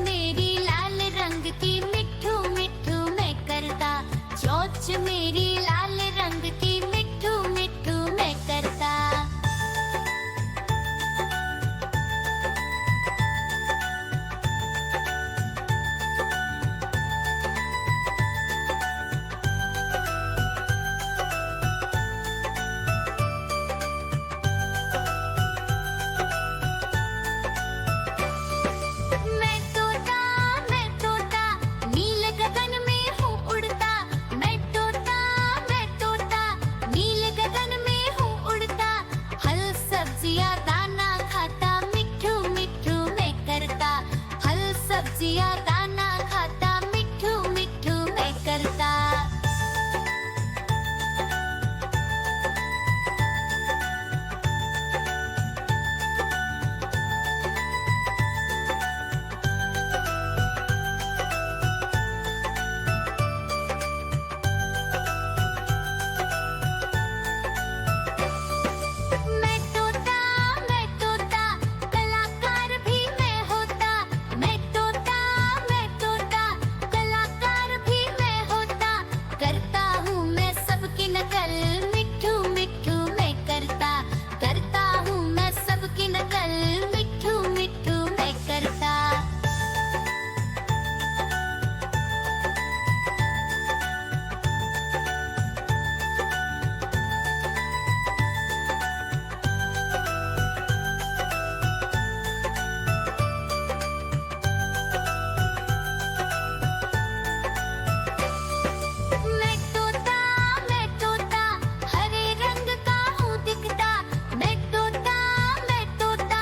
मेरी लाल रंग की मिट्ठू मिट्ठू मैं करता, चोंच मेरी लाल रंग की मिट्ठू मिट्ठू मैं करता। मैं तोता नील गगन में हूँ उड़ता। मैं तोता नील गगन में हूँ उड़ता। फल सब्जियाँ दाना खाता, मिट्ठू मिट्ठू मैं करता। फल सब्जियाँ दाना खाता, मिट्ठू मिट्ठू मैं करता। मैं तोता कलाकार भी मैं होता। मैं तोता कलाकार भी मैं होता। करता हूँ मैं सबकी नकल, मिट्ठू मिट्ठू मैं करता। करता हूँ मैं सबकी नकल, मिट्ठू मिट्ठू मैं करता। मैं तोता हरे रंग का हूँ दिखता। मैं तोता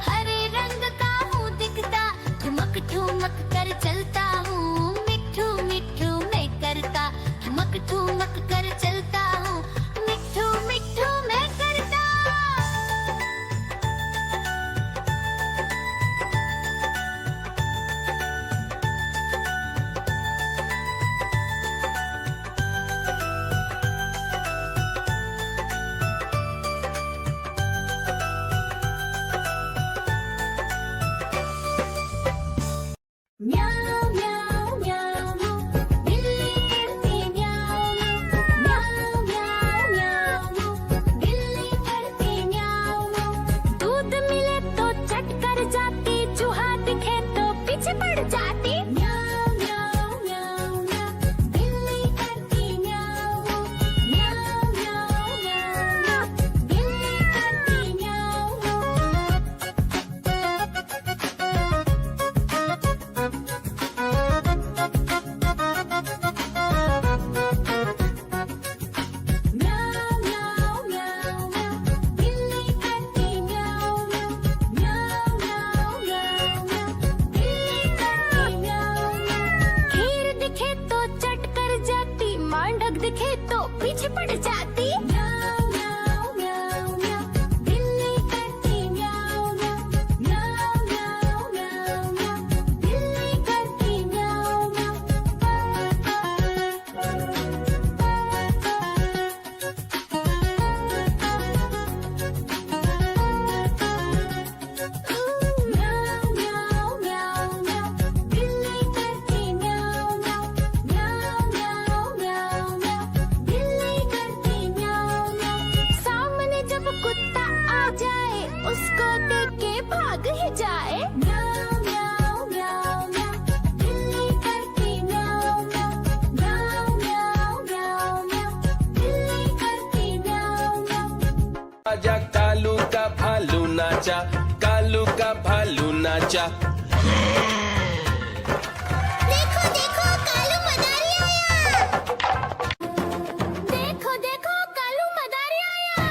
हरे रंग का हूँ दिखता। ठुमक ठुमक कर चलता हूँ, मिट्ठू मिट्ठू मैं करता। ठुमक ठुमक कर चलता हूँ, मिट्ठू मिट्ठू मैं करता। म्याऊं म्याऊं म्याऊं बिल्ली करती म्याऊं म्याऊं म्याऊं म्याऊं बिल्ली करती म्याऊं। दूध मिले तो चट कर जाती, चूहा दिखे तो पीछे पड़ जाती। म्याऊं म्याऊं म्याऊं म्याऊं बिल्ली करती म्याऊं म्याऊं म्याऊं म्याऊं बिल्ली करती म्याऊं। म्याऊं म्याऊं म्याऊं म्याऊं बिल्ली करती म्याऊं म्याऊं म्याऊं म्याऊं म्याऊं बिल्ली करती म्याऊं। खीर दिखे तो चट कर जाती, मांडक दिखे तो पीछे पड़ जाती। म्याऊं म्याऊं म्याऊं म्याऊं बिल्ली करती म्याऊं म्याऊं म्याऊं म्याऊं म्याऊं म्याऊं बिल्ली करती म्याऊं म्याऊं म्याऊं म्याऊं म्याऊं बिल्ली करती म्याऊं म्याऊं म्याऊं म्याऊं म्याऊं म्याऊं बिल्ली करती म्याऊं म्याऊं। सामने जब कुत्ता आ जाए, उसको देख के भाग ही जाए। म्याऊं म्याऊं म्याऊं म्याऊं बिल्ली करती म्याऊं म्याऊं म्याऊं म्याऊं म्याऊं म्याऊं बिल्ली करती म्याऊं म्याऊं। आजा कालू का भालू नाचा, कालू का भालू नाचा। देखो देखो कालू मदारी आया। देखो देखो कालू मदारी आया।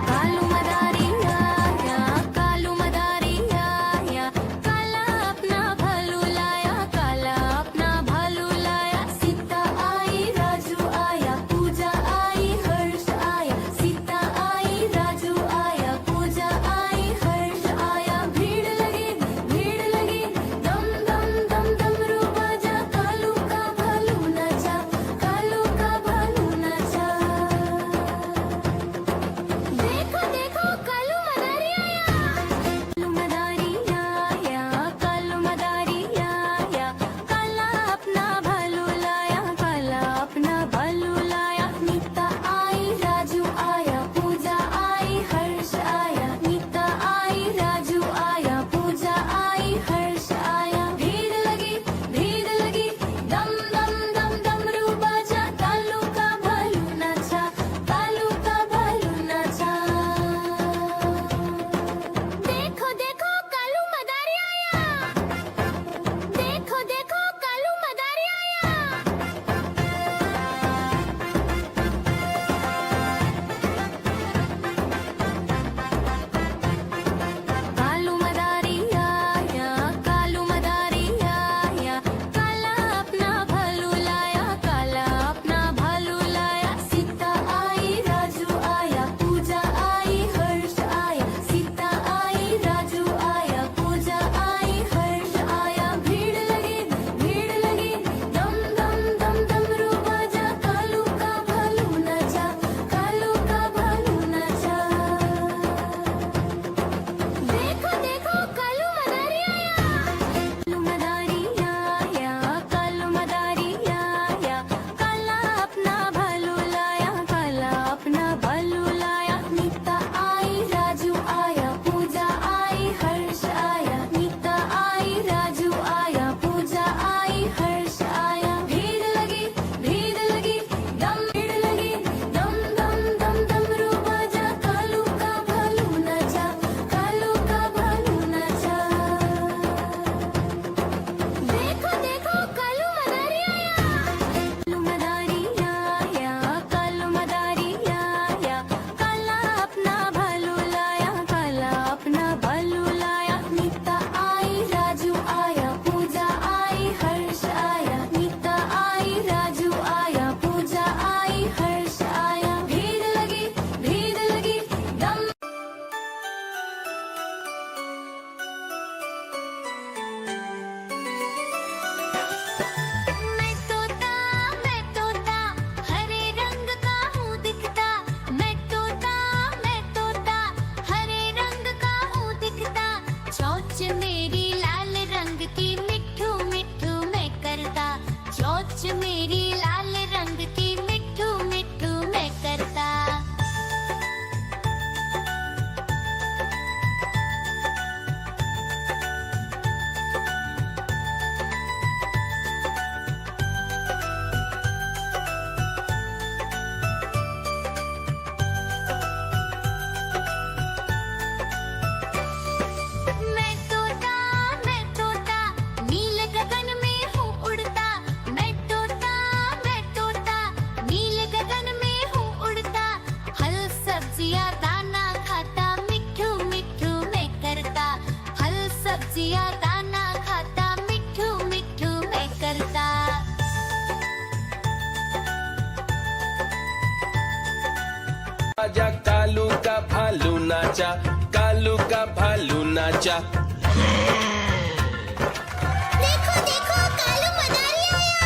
कालू मदारी आया, कालू मदारी आया। काला अपना भालू लाया, काला अपना भालू लाया। सीता आई, राजू आया, पूजा आई, आजा कालू का भालू नाचा, कालू का भालू नाचा। देखो देखो कालू मदारी आया।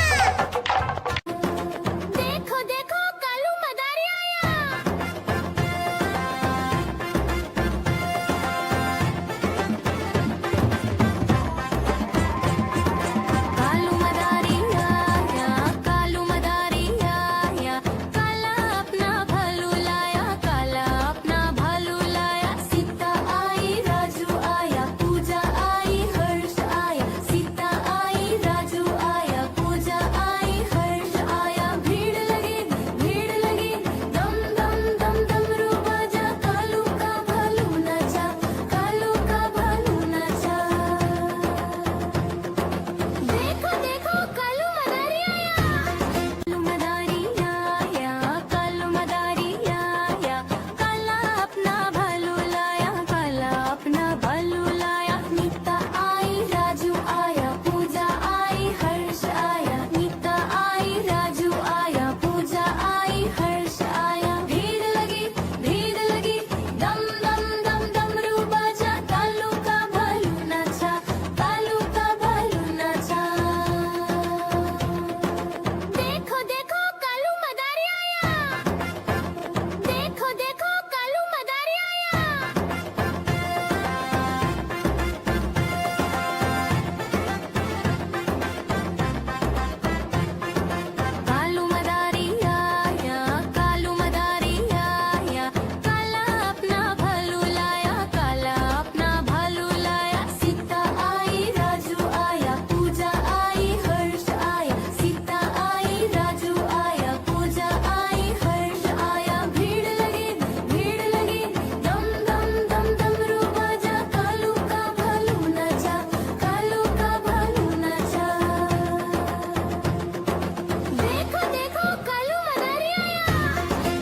देखो देखो कालू मदारी आया। कालू मदारी आया, कालू मदारी आया, काला अपना भालू लाया, काला अपना भालू लाया। सीता आई राजू आया, पूजा आई हर्ष आया, सीता आई राजू आया, पूजा आई हर्ष आया। भीड़ लगी दम दम दम डमरू बाजा, कालू का भालू नाचा, कालू का भालू नाचा। देखो देखो कालू मदारी आया। कालू मदारी आया, कालू मदारी आया, काला अपना भालू लाया, काला अपना भालू लाया। नीता आई राजू आया, पूजा आई हर्ष आया, नीता आई राजू आया, पूजा आई हर्ष आया। भीड़ लगी दम दम दम डमरू बाजा, कालू का भालू नाचा, कालू का भालू नाचा। देखो देखो कालू मदारी आया। देखो देखो कालू मदारी आया। कालू मदारी आया, कालू मदारी आया, काला अपना भालू लाया, काला अपना भालू लाया। सीता आई राजू आया, पूजा आई हर्ष आया, सीता आई राजू आया, पूजा आई हर्ष आया। भीड़ लगी दम दम दम डमरू बाजा, कालू का भालू नाचा, कालू का भालू नाचा। देखो देखो कालू मदारी आया।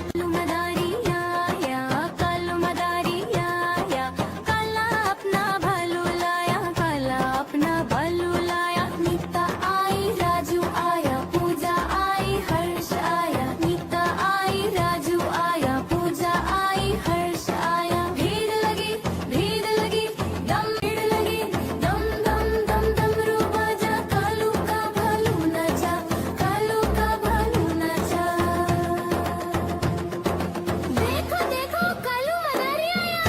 कालू मदारी आया, कालू मदारी आया, काला अपना भालू लाया, काला अपना भालू लाया। नीता आई राजू आया, पूजा आई हर्ष आया, नीता आई राजू आया, पूजा आई हर्ष आया। भीड़ लगी दम दम दम डमरू बाजा, कालू का भालू नाचा, कालू का भालू नाचा। देखो देखो कालू मदारी आया।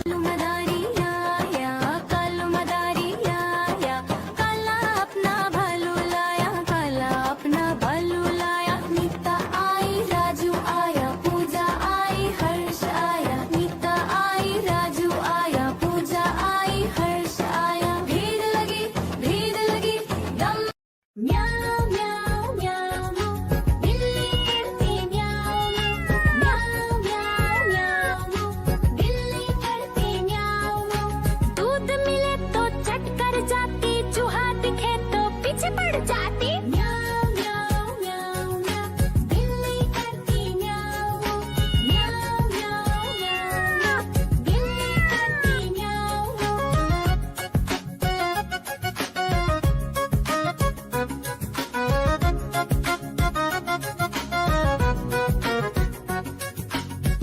कालू मदारी आया, कालू मदारी आया, काला अपना भालू लाया, काला अपना भालू लाया। नीता आई राजू आया, पूजा आई हर्ष आया, नीता आई राजू आया, पूजा आई हर्ष आया। भीड़ लगी दम म्याऊ म्याऊ म्याऊ बिल्ली करती म्याऊ म्याऊ म्याऊ म्याऊ बिल्ली करती म्याऊ। दूध मिले तो चट कर जाती, चूहा दिखे तो पीछे पड़ जाती। म्याऊ म्याऊ म्याऊ म्याऊ बिल्ली करती म्याऊ म्याऊ म्याऊ म्याऊ बिल्ली करती म्याऊ।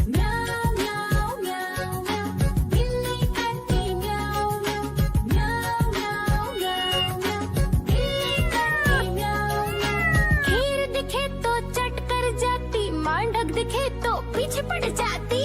म्याऊ म्याऊ म्याऊ म्याऊ बिल्ली करती म्याऊ म्याऊ म्याऊ म्याऊ म्याऊ बिल्ली करती म्याऊ। खीर दिखे तो चट कर जाती, मांडक दिखे तो पीछे पड़ जाती।